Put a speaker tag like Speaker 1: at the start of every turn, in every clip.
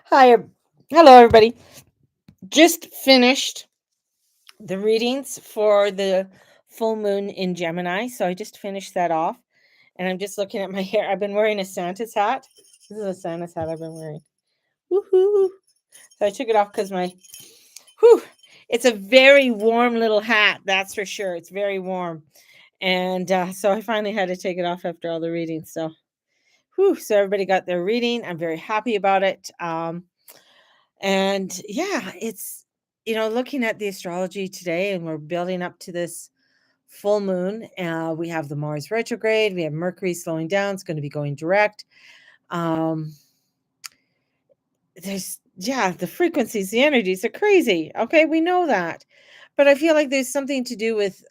Speaker 1: Hi, hello everybody. Just finished the readings for the full moon in Gemini, so I just finished that off, and I'm just looking at my hair. I've been wearing a Santa's hat. This is a Santa's hat I've been wearing. Woohoo! So I took it off because whew, it's a very warm little hat. That's for sure. It's very warm, and so I finally had to take it off after all the readings. So everybody got their reading. I'm very happy about it. And yeah, it's, looking at the astrology today, and we're building up to this full moon. We have the Mars retrograde, we have Mercury slowing down, it's going to be going direct. Um, yeah, the frequencies, the energies are crazy. Okay, we know that. But I feel like there's something to do with,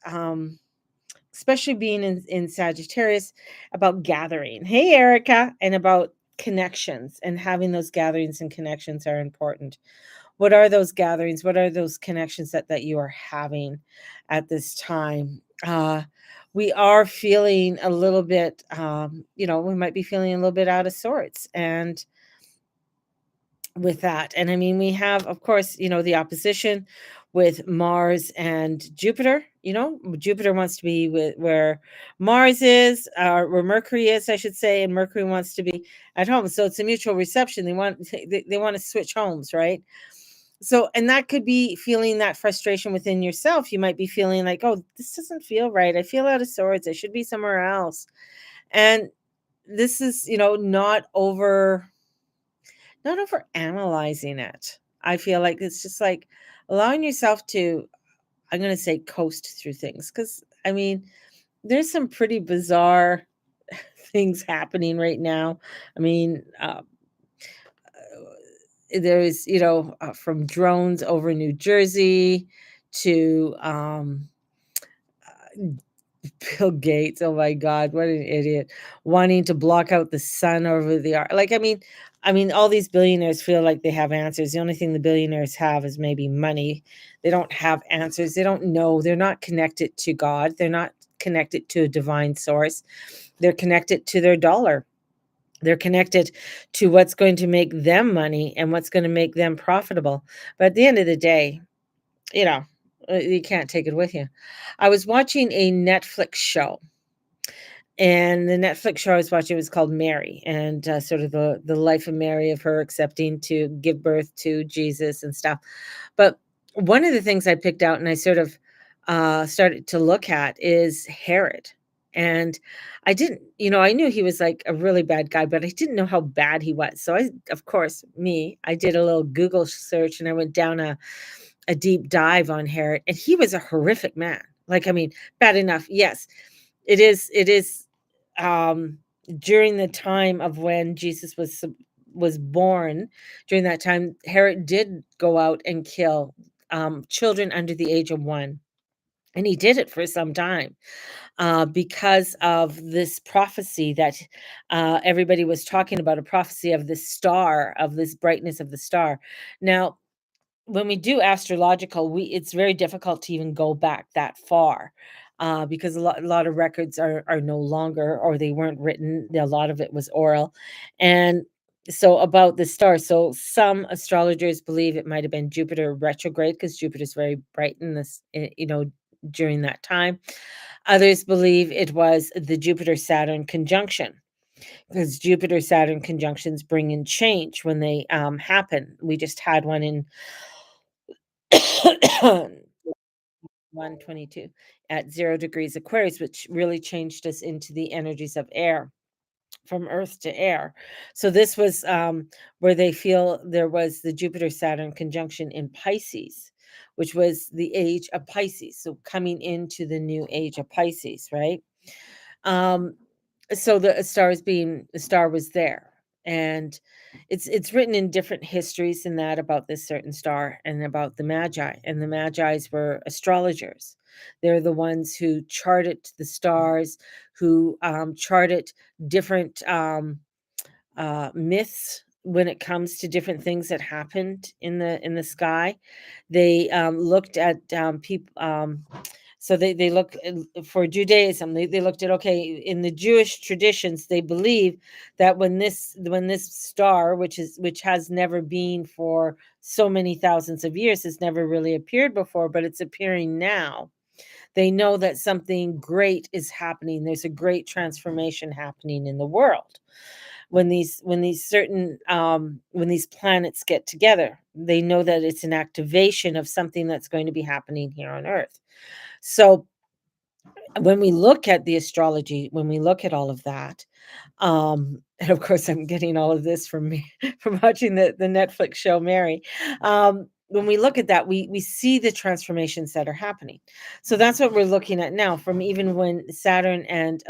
Speaker 1: especially being in Sagittarius, about gathering. Hey, Erica, and about connections, and having those gatherings and connections are important. What are those gatherings? What are those connections that you are having at this time? We are feeling a little bit, we might be feeling a little bit out of sorts, and with that. And I mean, we have, of course, the opposition with Mars and Jupiter. Jupiter wants to be with where Mars is, where Mercury is, I should say, and Mercury wants to be at home. So it's a mutual reception. They want to switch homes, right? So, and that could be feeling that frustration within yourself. You might be feeling like, oh, this doesn't feel right. I feel out of sorts. I should be somewhere else. And this is, not over analyzing it. I feel like it's just like allowing yourself to, I'm going to say, coast through things. Because, I mean, there's some pretty bizarre things happening right now. I mean, there's, from drones over New Jersey to Bill Gates. Oh my God, what an idiot! Wanting to block out the sun over the art. Like, I mean, all these billionaires feel like they have answers. The only thing the billionaires have is maybe money. They don't have answers. They don't know. They're not connected to God. They're not connected to a divine source. They're connected to their dollar. They're connected to what's going to make them money and what's going to make them profitable. But at the end of the day, you know, you can't take it with you. I was watching a Netflix show, and the Netflix show I was watching was called Mary, and sort of the life of Mary, of her accepting to give birth to Jesus and stuff. But one of the things I picked out and I sort of started to look at is Herod. And I knew he was like a really bad guy, but I didn't know how bad he was. So of course, I did a little Google search, and I went down a deep dive on Herod, and he was a horrific man. Like, I mean, bad enough. Yes, it is um during the time of when Jesus was born. During that time, Herod did go out and kill children under the age of 1. And he did it for some time, because of this prophecy that everybody was talking about, a prophecy of this star, of this brightness of the star. Now, when we do astrological, we it's very difficult to even go back that far, because a lot of records are no longer, or they weren't written. A lot of it was oral, and so about the star. So some astrologers believe it might have been Jupiter retrograde, because Jupiter's very bright in this, during that time. Others believe it was the Jupiter Saturn conjunction, because Jupiter Saturn conjunctions bring in change when they happen. We just had one in 122 at 0 degrees Aquarius, which really changed us into the energies of air, from earth to air. So this was where they feel there was the Jupiter Saturn conjunction in Pisces, which was the age of Pisces. So coming into the new age of Pisces, right? Um, so the star was there. And it's written in different histories and that about this certain star, and about the Magi. And the Magi's were astrologers. They're the ones who charted the stars, who charted different myths when it comes to different things that happened in the sky. They looked at people. So they look for Judaism. They looked at, okay, in the Jewish traditions, they believe that when this star, which has never been for so many thousands of years, has never really appeared before, but it's appearing now. They know that something great is happening. There's a great transformation happening in the world when these planets get together. They know that it's an activation of something that's going to be happening here on Earth. So when we look at the astrology, when we look at all of that, and of course, I'm getting all of this from me from watching the Netflix show Mary. When we look at that, we see the transformations that are happening. So that's what we're looking at now. From even when Saturn and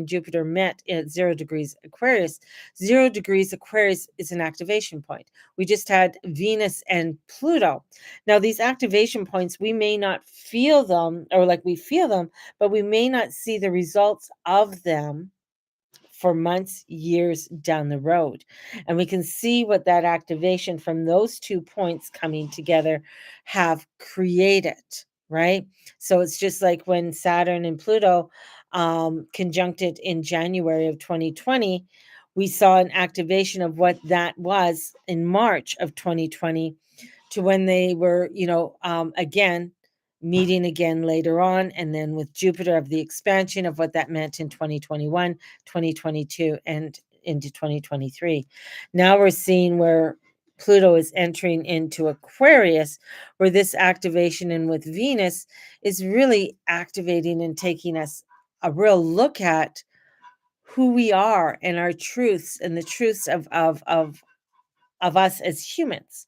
Speaker 1: Jupiter met at 0 degrees Aquarius, 0 degrees Aquarius is an activation point. We just had Venus and Pluto. Now, these activation points, we may not feel them, or like we feel them, but we may not see the results of them for months, years down the road. And we can see what that activation from those 2 points coming together have created, right? So it's just like when Saturn and Pluto conjuncted in January of 2020, we saw an activation of what that was in March of 2020 to when they were, again, meeting again later on. And then with Jupiter, of the expansion of what that meant in 2021, 2022, and into 2023. Now we're seeing where Pluto is entering into Aquarius, where this activation and with Venus is really activating and taking us a real look at who we are and our truths and the truths of us as humans.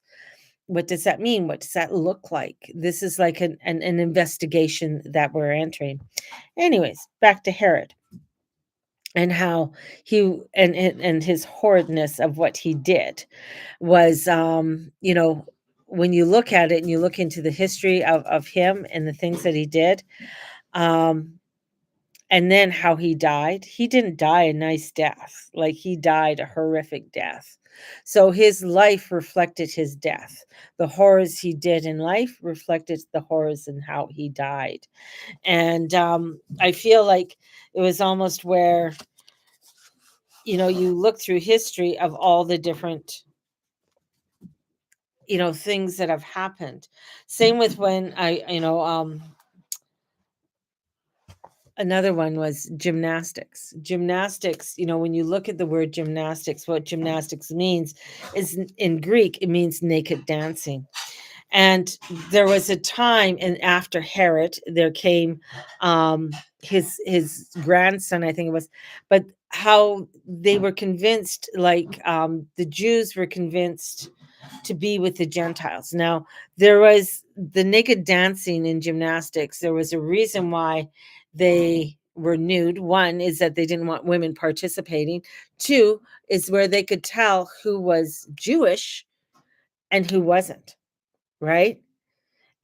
Speaker 1: What does that mean? What does that look like? This is like an investigation that we're entering. Anyways, back to Herod and how and his horridness of what he did was, when you look at it and you look into the history of him and the things that he did, um, and then how he died. He didn't die a nice death. Like, he died a horrific death. So his life reflected his death. The horrors he did in life reflected the horrors in how he died. And I feel like it was almost where, you look through history of all the different, things that have happened. Same with when another one was gymnastics. Gymnastics, when you look at the word gymnastics, what gymnastics means is, in Greek, it means naked dancing. And there was a time, and after Herod, there came his grandson, I think it was, but how they were convinced, like, the Jews were convinced to be with the Gentiles. Now, there was the naked dancing in gymnastics. There was a reason why they were nude. One is that they didn't want women participating. Two is where they could tell who was Jewish and who wasn't, right?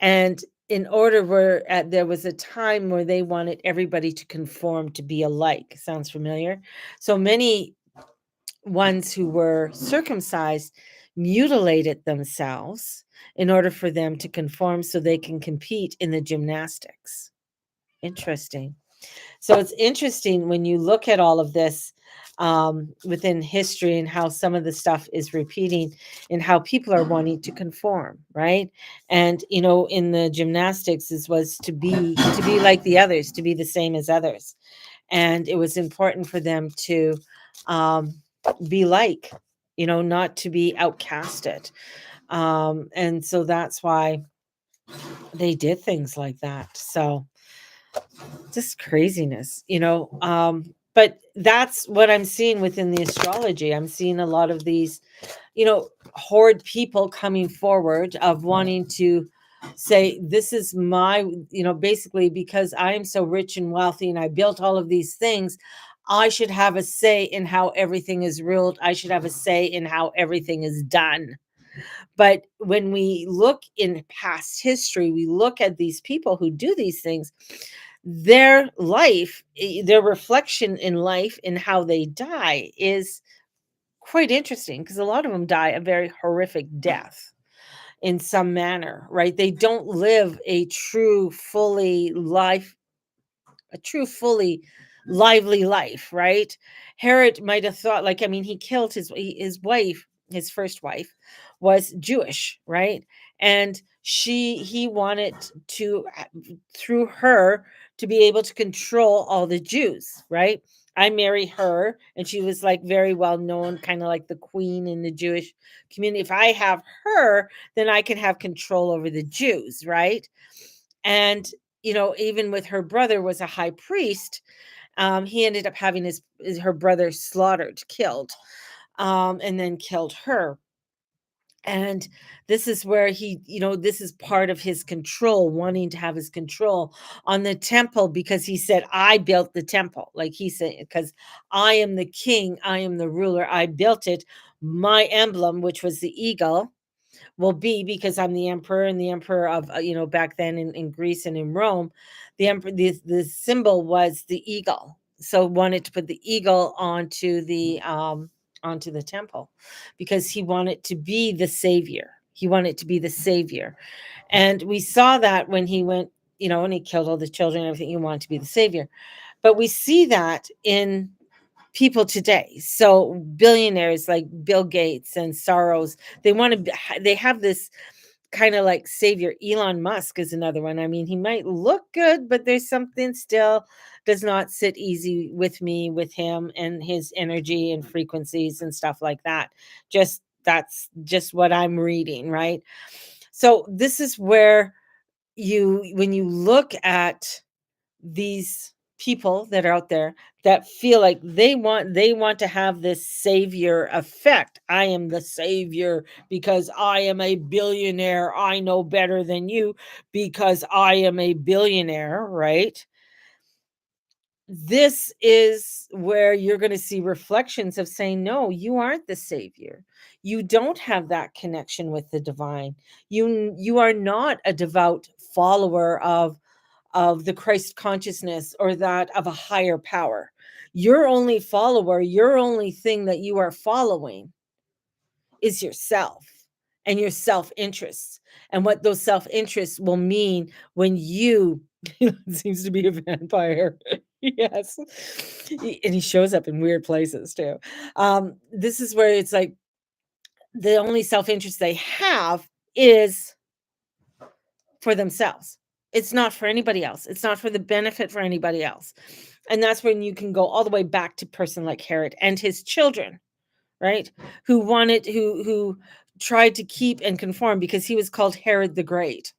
Speaker 1: And in order there was a time where they wanted everybody to conform to be alike. Sounds familiar? So many ones who were circumcised mutilated themselves in order for them to conform so they can compete in the gymnastics. Interesting. So it's interesting when you look at all of this within history and how some of the stuff is repeating and how people are wanting to conform, right? And in the gymnastics, this was to be like the others, to be the same as others, and it was important for them to um, be like, not to be outcasted. And so that's why they did things like that. So just craziness, but that's what I'm seeing within the astrology. I'm seeing a lot of these, horrid people coming forward of wanting to say, this is my, basically, because I am so rich and wealthy and I built all of these things, I should have a say in how everything is ruled. I should have a say in how everything is done. But when we look in past history, we look at these people who do these things, their life, their reflection in life and how they die is quite interesting, because a lot of them die a very horrific death. in some manner, right? They don't live a true, fully lively life, right? Herod might have thought, like, I mean, he killed his wife, his first wife was Jewish, right? And he wanted to, through her, to be able to control all the Jews, right? I marry her, and she was like very well known, kind of like the queen in the Jewish community. If I have her, then I can have control over the Jews, right? And even with her brother was a high priest, he ended up having her brother slaughtered, killed, and then killed her. And this is where this is part of his control, wanting to have his control on the temple, because he said, I built the temple. Like he said, because I am the king, I am the ruler, I built it. My emblem, which was the eagle, will be, because I'm the emperor, and the emperor of back then in Greece and in Rome, the symbol was the eagle. So wanted to put the eagle onto the temple, because he wanted to be the savior. He wanted to be the savior. And we saw that when he went, and he killed all the children and everything. He wanted to be the savior. But we see that in people today. So billionaires like Bill Gates and Soros, they have this kind of like savior. Elon Musk is another one. I mean, he might look good, but there's something still does not sit easy with me with him and his energy and frequencies and stuff like that. Just That's just what I'm reading, right? So this is where when you look at these people that are out there that feel like they want to have this savior effect. I am the savior because I am a billionaire. I know better than you because I am a billionaire, right? This is where you're going to see reflections of saying, no, you aren't the savior. You don't have that connection with the divine. You are not a devout follower of the Christ consciousness, or that of a higher power. Your only follower, your only thing that you are following is yourself and your self interests, and what those self interests will mean when you seems to be a vampire. Yes. And he shows up in weird places too. This is where it's like the only self interest they have is for themselves. It's not for anybody else. It's not for the benefit for anybody else. And that's when you can go all the way back to person like Herod and his children, right? Who tried to keep and conform, because he was called Herod the Great,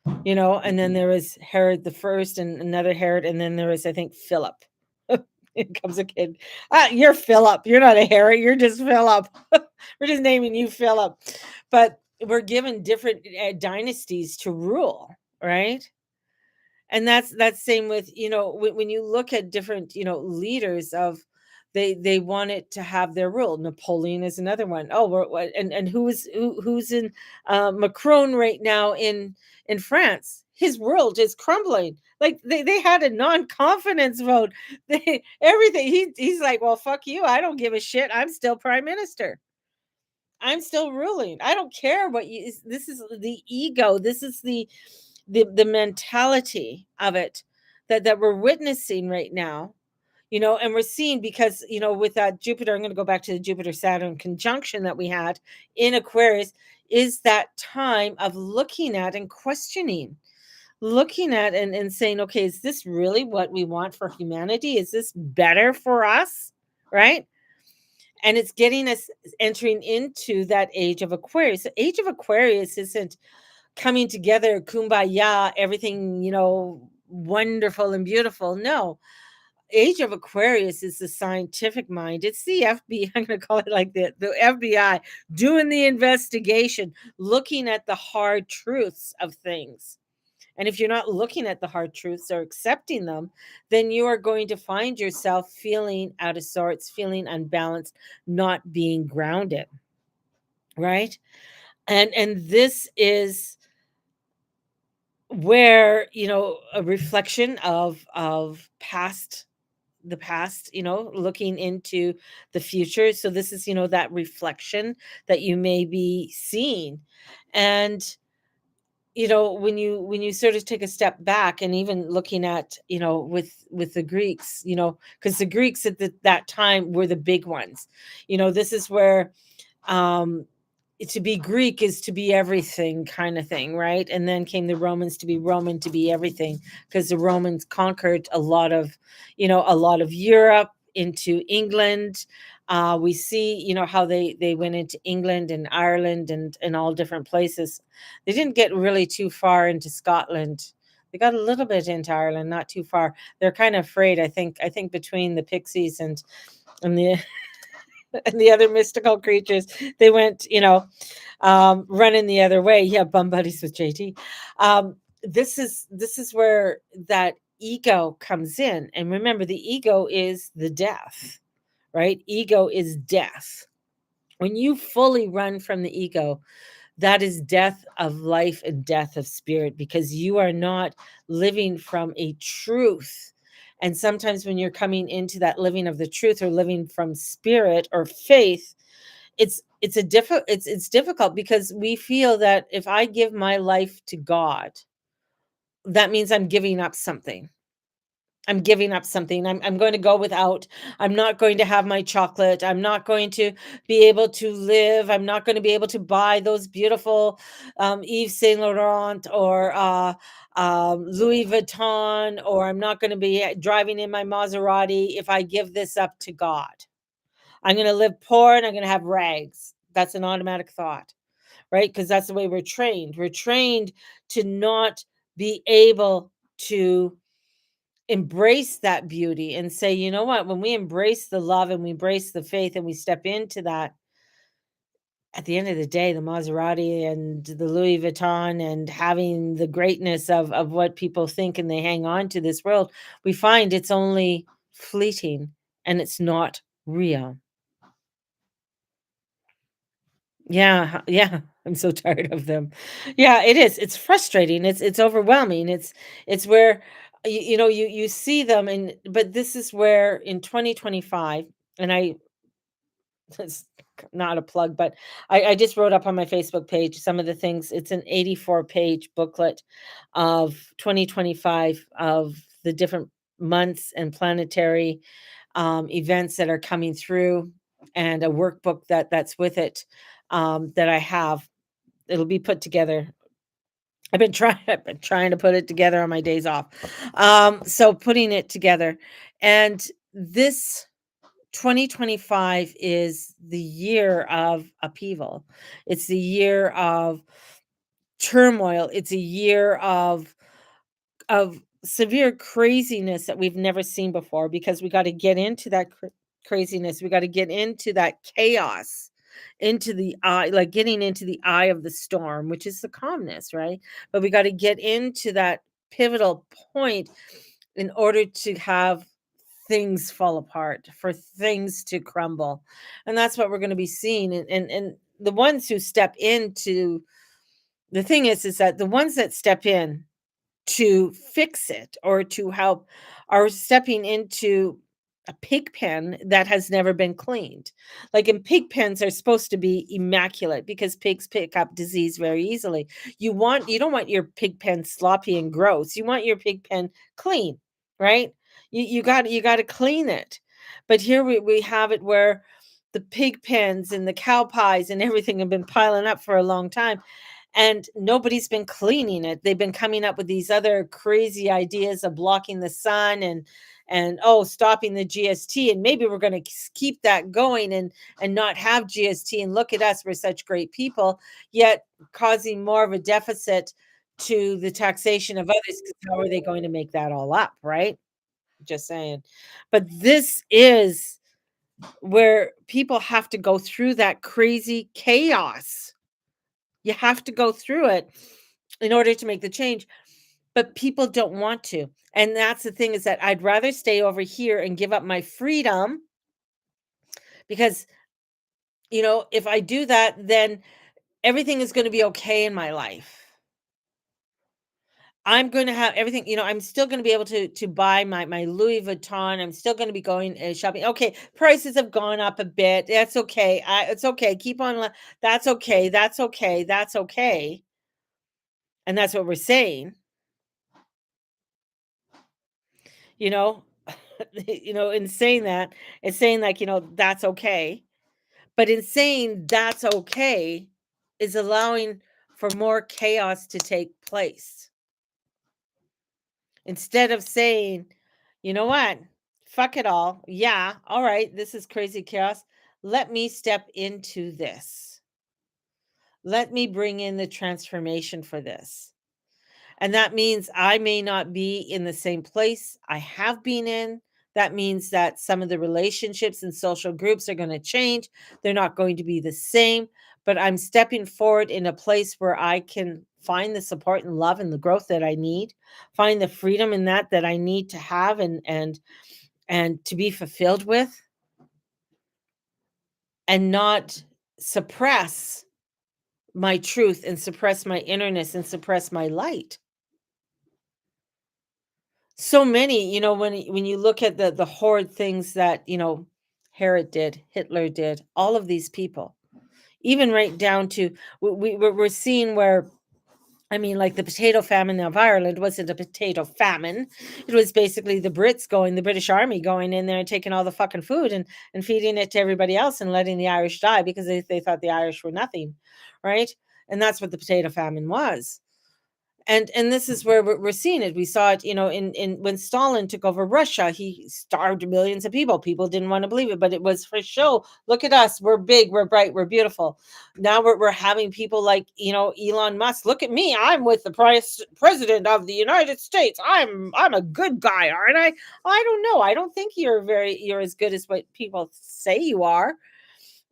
Speaker 1: and then there was Herod the First and another Herod, and then there was, I think, Philip. Here comes a kid. You're Philip. You're not a Herod. You're just Philip. We're just naming you Philip. But we're given different dynasties to rule, right? And that's same with, when you look at different, leaders of, they wanted to have their rule. Napoleon is another one. Oh, and who's in Macron right now in France? His world is crumbling. Like they had a non-confidence vote. Everything. He's like, well, fuck you. I don't give a shit. I'm still prime minister. I'm still ruling. I don't care what you. This is the ego. This is the mentality of it that we're witnessing right now. And we're seeing, because with that Jupiter, I'm going to go back to the Jupiter Saturn conjunction that we had in Aquarius, is that time of looking at and questioning, looking at and saying, okay, is this really what we want for humanity? Is this better for us, right? And it's getting us entering into that age of Aquarius. The age of Aquarius isn't coming together, kumbaya, everything, wonderful and beautiful. No, age of Aquarius is the scientific mind. It's the FBI. I'm going to call it like the FBI doing the investigation, looking at the hard truths of things. And if you're not looking at the hard truths or accepting them, then you are going to find yourself feeling out of sorts, feeling unbalanced, not being grounded. Right? And this is where, a reflection of past the past, looking into the future. So this is, that reflection that you may be seeing. And when you sort of take a step back and even looking at, with the Greeks, because the Greeks at that time were the big ones. This is where, um to be Greek is to be everything, kind of thing, right? And then came the Romans, to be Roman, to be everything, because the Romans conquered a lot of Europe into England. We see, how they went into England and Ireland and all different places. They didn't get really too far into Scotland. They got a little bit into Ireland, not too far. They're kind of afraid, I think between the Pixies and the and the other mystical creatures, they went, running the other way. Yeah, bum buddies with JT. This is where that ego comes in, and remember, the ego is the death, right? Ego is death. When you fully run from the ego, that is death of life and death of spirit, because you are not living from a truth. And sometimes when you're coming into that living of the truth, or living from spirit or faith, it's difficult, because we feel that if I give my life to God, that means I'm giving up something. I'm giving up something. I'm going to go without. I'm not going to have my chocolate. I'm not going to be able to live. I'm not going to be able to buy those beautiful Yves Saint Laurent, or Louis Vuitton, or I'm not going to be driving in my Maserati if I give this up to God. I'm going to live poor and I'm going to have rags. That's an automatic thought, right? Because that's the way we're trained. We're trained to not be able to embrace that beauty and say, you know what, when we embrace the love and we embrace the faith and we step into that, at the end of the day, the Maserati and the Louis Vuitton and having the greatness of what people think and they hang on to this world, we find it's only fleeting and it's not real. Yeah, yeah, I'm so tired of them. Yeah, it is. It's frustrating. It's overwhelming. It's where you see them, and but this is where in 2025, and I it's not a plug, but I just wrote up on my Facebook page some of the things. It's an 84-page booklet of 2025, of the different months and planetary events that are coming through, and a workbook that's with it, that I have. It'll be put together. I've been trying to put it together on my days off. So putting it together, and this 2025 is the year of upheaval. It's the year of turmoil. It's a year of severe craziness that we've never seen before, because we got to get into that craziness. We got to get into that chaos, into the eye, like getting into the eye of the storm, which is the calmness, right? But we got to get into that pivotal point in order to have things fall apart, for things to crumble. And that's what we're going to be seeing. And the ones who step into, the thing is that the ones that step in to fix it or to help are stepping into a pig pen that has never been cleaned. Like, in pig pens are supposed to be immaculate, because pigs pick up disease very easily. You don't want your pig pen sloppy and gross. You want your pig pen clean, right? You got to clean it. But here we have it where the pig pens and the cow pies and everything have been piling up for a long time, and nobody's been cleaning it. They've been coming up with these other crazy ideas of blocking the sun, and oh, stopping the GST, and maybe we're going to keep that going, and not have GST, and look at us, we're such great people, yet causing more of a deficit to the taxation of others, 'cause how are they going to make that all up, right? Just saying. But this is where people have to go through that crazy chaos. You have to go through it in order to make the change, but people don't want to. And that's the thing, is that I'd rather stay over here and give up my freedom, because, if I do that, then everything is going to be okay in my life. I'm gonna have everything, I'm still gonna be able to buy my Louis Vuitton. I'm still gonna be going shopping. Okay, prices have gone up a bit. That's okay. It's okay. Keep on. That's okay. That's okay. That's okay. And that's what we're saying. You know, in saying that, it's saying like that's okay. But in saying that's okay, is allowing for more chaos to take place. Instead of saying, "You know what? Fuck it all. Yeah, all right, this is crazy chaos. Let me step into this. Let me bring in the transformation for this." And that means I may not be in the same place I have been in. That means that some of the relationships and social groups are going to change. They're not going to be the same, but I'm stepping forward in a place where I can find the support and love and the growth that I need, find the freedom in that I need to have and to be fulfilled with, and not suppress my truth and suppress my innerness and suppress my light. So many, when you look at the horrid things that, Herod did, Hitler did, all of these people, even right down to we're seeing where, I mean, like the potato famine of Ireland wasn't a potato famine. It was basically the British Army going in there and taking all the fucking food and feeding it to everybody else and letting the Irish die because they thought the Irish were nothing, right? And that's what the potato famine was. And this is where we're seeing it. We saw it, in when Stalin took over Russia, he starved millions of people. People didn't want to believe it, but it was for show. Look at us, we're big, we're bright, we're beautiful. Now we're having people like, Elon Musk. Look at me, I'm with the president of the United States. I'm a good guy, aren't I? I don't know. I don't think you're as good as what people say you are.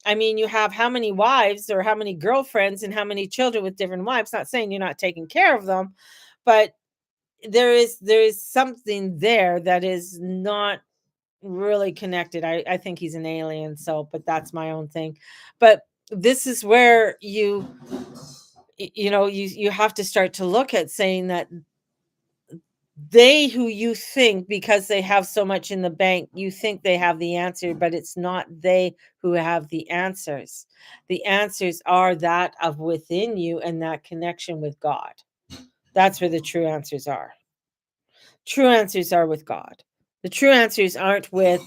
Speaker 1: I mean, you have how many wives or how many girlfriends and how many children with different wives. Not saying you're not taking care of them, but there is something there that is not really connected. I think he's an alien, so but that's my own thing. But this is where you have to start to look at saying that they who you think, because they have so much in the bank, you think they have the answer, but it's not they who have the answers. The answers are that of within you and that connection with God. That's where the true answers are. True answers are with God. The true answers aren't with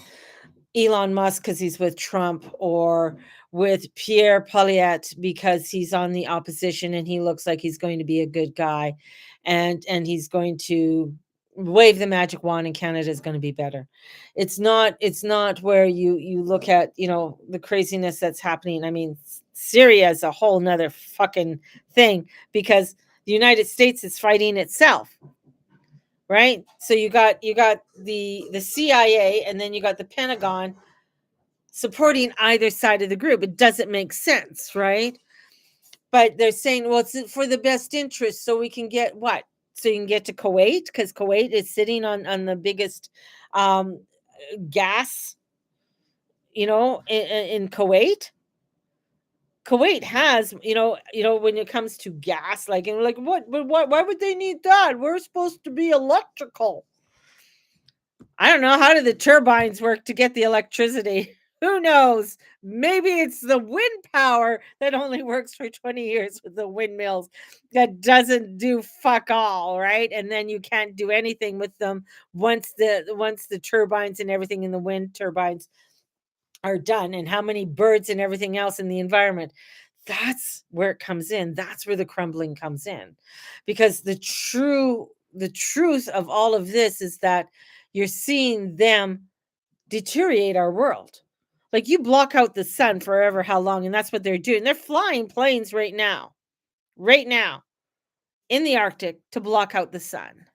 Speaker 1: Elon Musk because he's with Trump, or with Pierre Polyette because he's on the opposition and he looks like he's going to be a good guy, and he's going to wave the magic wand and Canada is going to be better. It's not where you look at, the craziness that's happening. I mean, Syria is a whole nother fucking thing because the United States is fighting itself, right? So you got the CIA, and then you got the Pentagon supporting either side of the group. It doesn't make sense, right? But they're saying, well, it's for the best interest, so we can get what? So you can get to Kuwait because Kuwait is sitting on the biggest um, gas, in Kuwait. Kuwait has, when it comes to gas, like, and like, what? But why would they need that? We're supposed to be electrical. I don't know. How do the turbines work to get the electricity? Who knows? Maybe it's the wind power that only works for 20 years with the windmills that doesn't do fuck all, right? And then you can't do anything with them once the turbines and everything in the wind turbines are done, and how many birds and everything else in the environment. That's where it comes in. That's where the crumbling comes in. Because the truth of all of this is that you're seeing them deteriorate our world. Like, you block out the sun forever how long, and that's what they're doing. They're flying planes right now in the Arctic to block out the sun.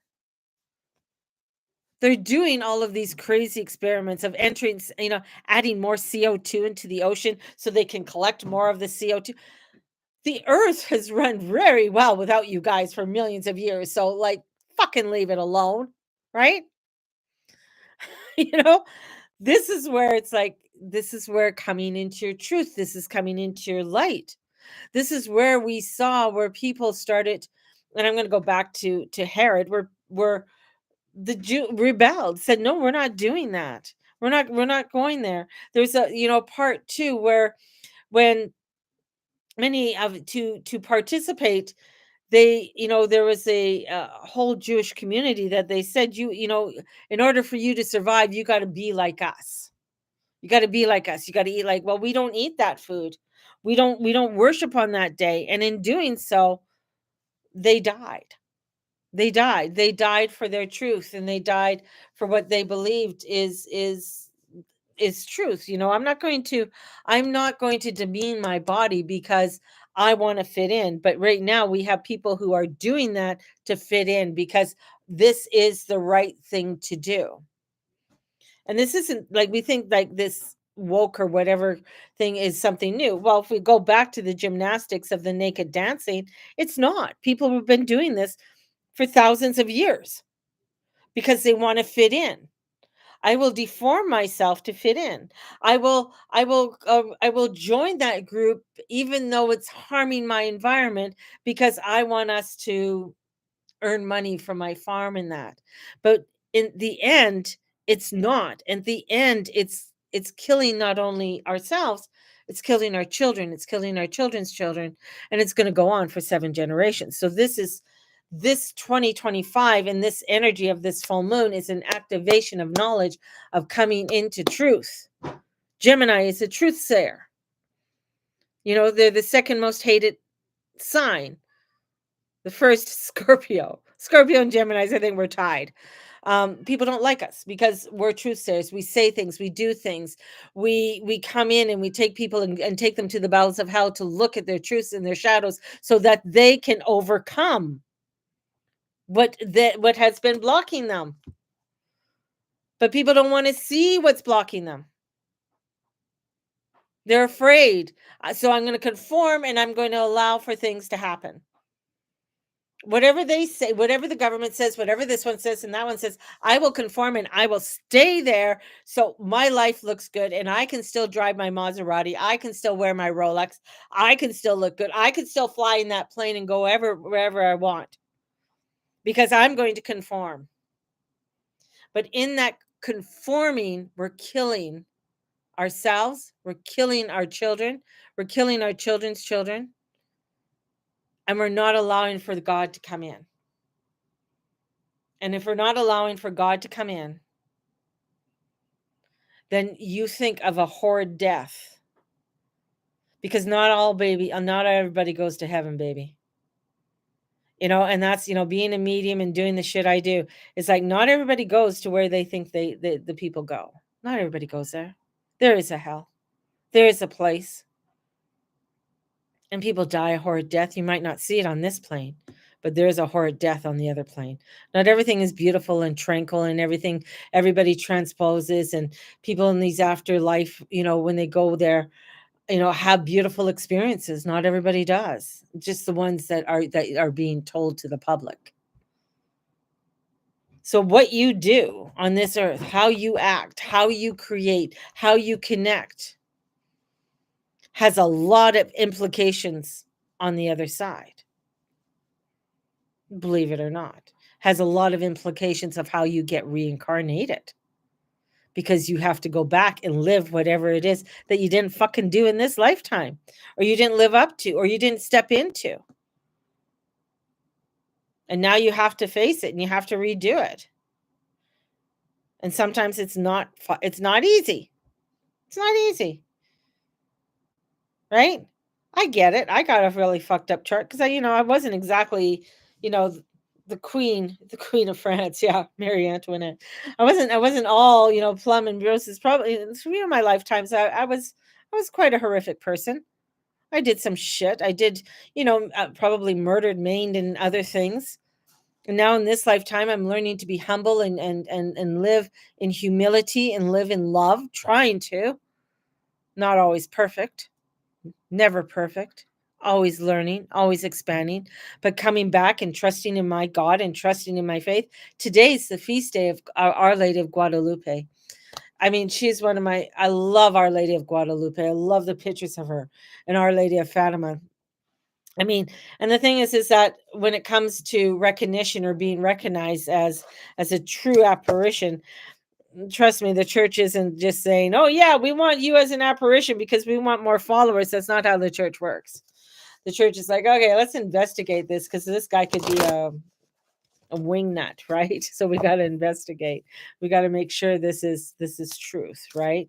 Speaker 1: They're doing all of these crazy experiments of entering, adding more CO2 into the ocean so they can collect more of the CO2. The earth has run very well without you guys for millions of years. So, like, fucking leave it alone, right? you know, this is where it's like, this is where coming into your truth, this is coming into your light. This is where we saw where people started. and I'm going to go back to Herod, where the Jew rebelled, said, "No, we're not doing that. We're not going there." There's a, part two where when many of to participate, they, there was a whole Jewish community that they said, in order for you to survive, you got to be like us. You got to be like us. You got to eat like, well, we don't eat that food. We don't worship on that day. And in doing so, they died. They died for their truth, and they died for what they believed is truth. I'm not going to demean my body because I want to fit in. But right now we have people who are doing that to fit in because this is the right thing to do. And this isn't like we think like this woke or whatever thing is something new. Well, if we go back to the gymnastics of the naked dancing, it's not. People have been doing this for thousands of years because they want to fit in. I will deform myself to fit in. I will join that group even though it's harming my environment because I want us to earn money from my farm and that. But in the end, it's not. In the end, it's killing not only ourselves, it's killing our children, it's killing our children's children, and it's going to go on for 7 generations. So this 2025 and this energy of this full moon is an activation of knowledge of coming into truth. Gemini is a truth sayer. They're the second most hated sign. The first, Scorpio. Scorpio and Geminis, I think we're tied. People don't like us because we're truth sayers. We say things, we do things. We come in and we take people and take them to the battles of hell to look at their truths and their shadows so that they can overcome what has been blocking them. But people don't want to see what's blocking them. They're afraid. So I'm going to conform and I'm going to allow for things to happen. Whatever they say, whatever the government says, whatever this one says and that one says, I will conform and I will stay there so my life looks good and I can still drive my Maserati. I can still wear my Rolex. I can still look good. I can still fly in that plane and go wherever I want because I'm going to conform. But in that conforming, we're killing ourselves, we're killing our children, we're killing our children's children, and we're not allowing for God to come in. And if we're not allowing for God to come in, then you think of a horrid death. Because not everybody goes to heaven, baby. And that's, being a medium and doing the shit I do. It's like not everybody goes to where they think the people go. Not everybody goes there. There is a hell. There is a place. And people die a horrid death. You might not see it on this plane, but there is a horrid death on the other plane. Not everything is beautiful and tranquil and everything. Everybody transposes, and people in these afterlife, when they go there, have beautiful experiences. Not everybody does. Just the ones that are being told to the public. So what you do on this earth, how you act, how you create, how you connect, has a lot of implications on the other side. Believe it or not, has a lot of implications of how you get reincarnated. Because you have to go back and live whatever it is that you didn't fucking do in this lifetime, or you didn't live up to, or you didn't step into. And now you have to face it and you have to redo it. And sometimes it's not easy. It's not easy. Right? I get it. I got a really fucked up chart because I wasn't exactly, the queen of France. Yeah, Marie Antoinette. I wasn't all, plum and roses. Probably in 3 of my lifetimes, I was quite a horrific person. I did some shit. I did, probably murdered, maimed, and other things. And now in this lifetime, I'm learning to be humble and live in humility and live in love, trying to. Not always perfect, never perfect, always learning, always expanding, but coming back and trusting in my God and trusting in my faith. Today's the feast day of Our Lady of Guadalupe. I mean, she's I love Our Lady of Guadalupe. I love the pictures of her and Our Lady of Fatima. I mean, and the thing is that when it comes to recognition or being recognized as a true apparition, trust me, the church isn't just saying, "Oh yeah, we want you as an apparition because we want more followers." That's not how the church works. The church is like, "Okay, let's investigate this because this guy could be a wing nut, right? So we got to investigate. We got to make sure this is truth, right?"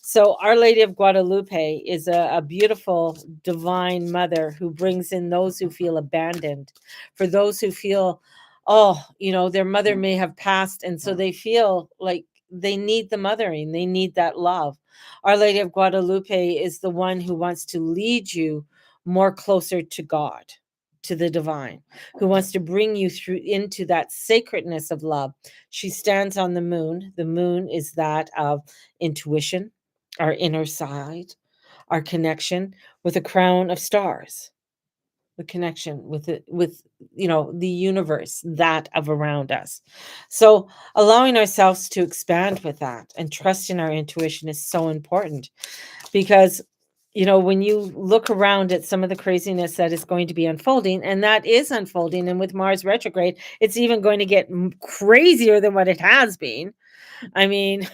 Speaker 1: So Our Lady of Guadalupe is a beautiful divine mother who brings in those who feel abandoned, for those who feel, oh, their mother may have passed, and so they feel like they need the mothering, they need that love. Our Lady of Guadalupe is the one who wants to lead you more closer to God, to the divine, who wants to bring you through into that sacredness of love. She stands on the moon. The moon is that of intuition, our inner side, our connection with a crown of stars, the connection with the universe, that of around us. So allowing ourselves to expand with that and trust in our intuition is so important, because when you look around at some of the craziness that is going to be unfolding, and that is unfolding, and with Mars retrograde, it's even going to get crazier than what it has been. I mean,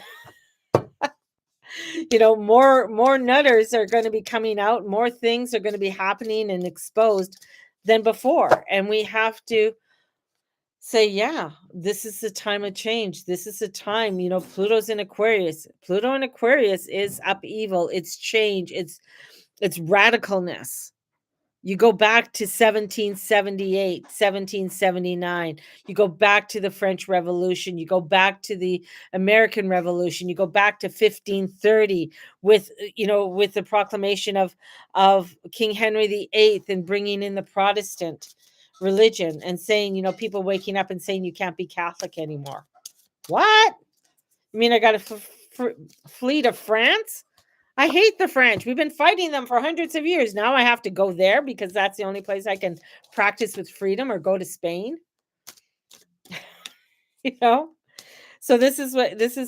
Speaker 1: more nutters are going to be coming out, more things are going to be happening and exposed than before, and we have to say, yeah, this is the time of change. This is the time. Pluto's in Aquarius. Pluto in Aquarius is upheaval, it's change, it's radicalness. You go back to 1778, 1779. You go back to the French Revolution. You go back to the American Revolution. You go back to 1530 with the proclamation of King Henry VIII and bringing in the Protestant religion and saying, people waking up and saying you can't be Catholic anymore. What? You mean I got to flee to France? I hate the French. We've been fighting them for hundreds of years. Now I have to go there because that's the only place I can practice with freedom, or go to Spain. you know? So this is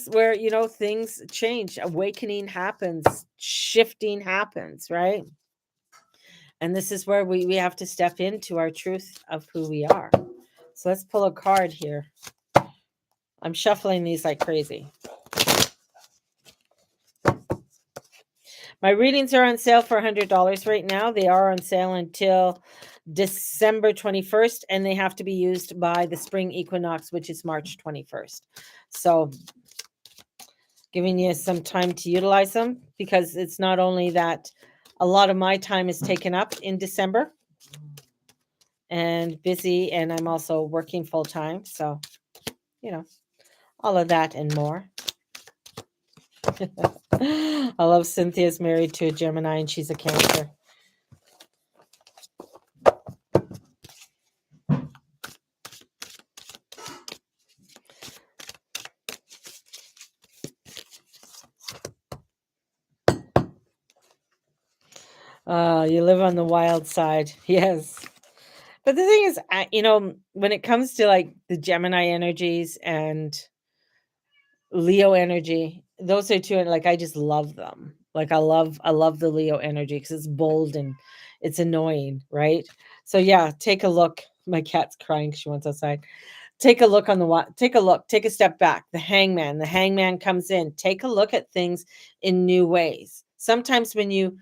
Speaker 1: where, things change. Awakening happens, shifting happens, right? And this is where we have to step into our truth of who we are. So let's pull a card here. I'm shuffling these like crazy. My readings are on sale for $100 right now. They are on sale until December 21st, and they have to be used by the spring equinox, which is March 21st. So giving you some time to utilize them, because it's not only that a lot of my time is taken up in December and busy, and I'm also working full time. So, all of that and more. I love Cynthia's married to a Gemini and she's a Cancer. You live on the wild side. Yes. But the thing is, when it comes to like the Gemini energies and Leo energy, those are two, and like I just love them. Like I love the Leo energy because it's bold and it's annoying, right? So yeah, take a look. My cat's crying 'cause she wants outside. Take a look on the take a look, take a step back. The hangman comes in. Take a look at things in new ways. Sometimes when you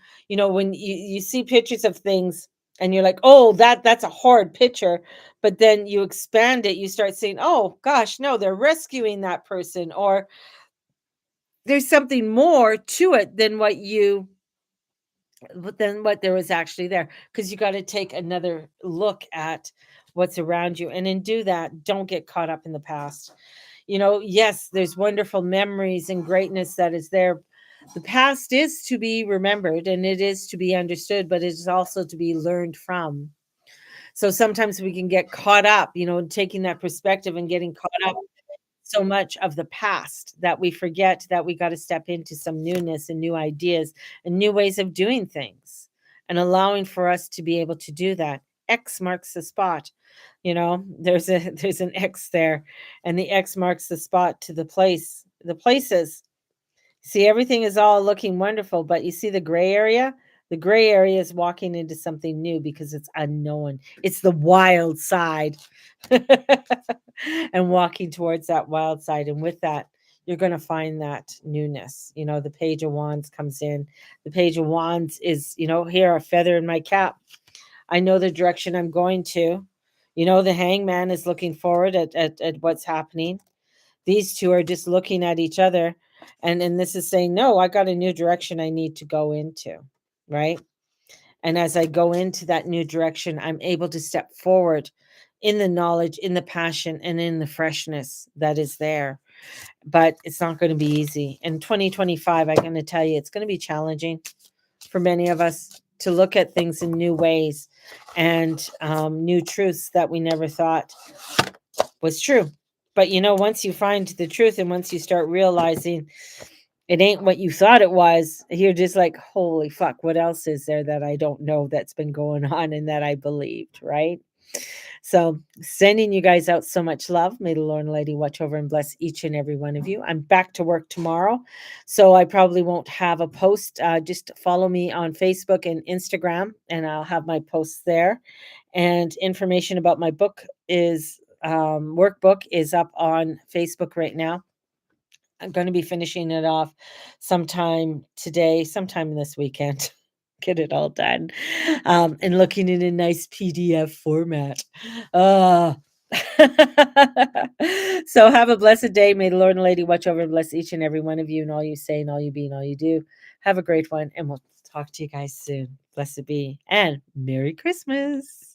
Speaker 1: see pictures of things and you're like, "Oh, that's a horrid picture." But then you expand it, you start saying, "Oh gosh, no, they're rescuing that person," or there's something more to it than what there was actually there, because you got to take another look at what's around you, and then do that. Don't get caught up in the past. Yes, there's wonderful memories and greatness that is there. The past is to be remembered and it is to be understood, but it is also to be learned from. So sometimes we can get caught up, taking that perspective and getting caught up so much of the past that we forget that we got to step into some newness and new ideas and new ways of doing things, and allowing for us to be able to do that. X marks the spot. There's an X there, and the X marks the spot to the places. See, everything is all looking wonderful, but you see the gray area? The gray area is walking into something new because it's unknown. It's the wild side. And walking towards that wild side. And with that, you're going to find that newness. You know, the Page of Wands comes in. The Page of Wands is, here, a feather in my cap. I know the direction I'm going to. The Hangman is looking forward at what's happening. These two are just looking at each other. And this is saying, no, I got a new direction I need to go into. Right. And as I go into that new direction, I'm able to step forward in the knowledge, in the passion, and in the freshness that is there. But it's not going to be easy. In 2025, I'm going to tell you, it's going to be challenging for many of us to look at things in new ways and new truths that we never thought was true. But once you find the truth and once you start realizing it ain't what you thought it was, you're just like, holy fuck, what else is there that I don't know that's been going on and that I believed, right? So, sending you guys out so much love. May the Lord and Lady watch over and bless each and every one of you. I'm back to work tomorrow, so I probably won't have a post. Just follow me on Facebook and Instagram, and I'll have my posts there. And information about my book is workbook is up on Facebook right now. I'm going to be finishing it off sometime today, sometime this weekend. Get it all done. And looking in a nice PDF format. Uh, so have a blessed day. May the Lord and Lady watch over and bless each and every one of you and all you say and all you be and all you do. Have a great one. And we'll talk to you guys soon. Blessed be. And Merry Christmas.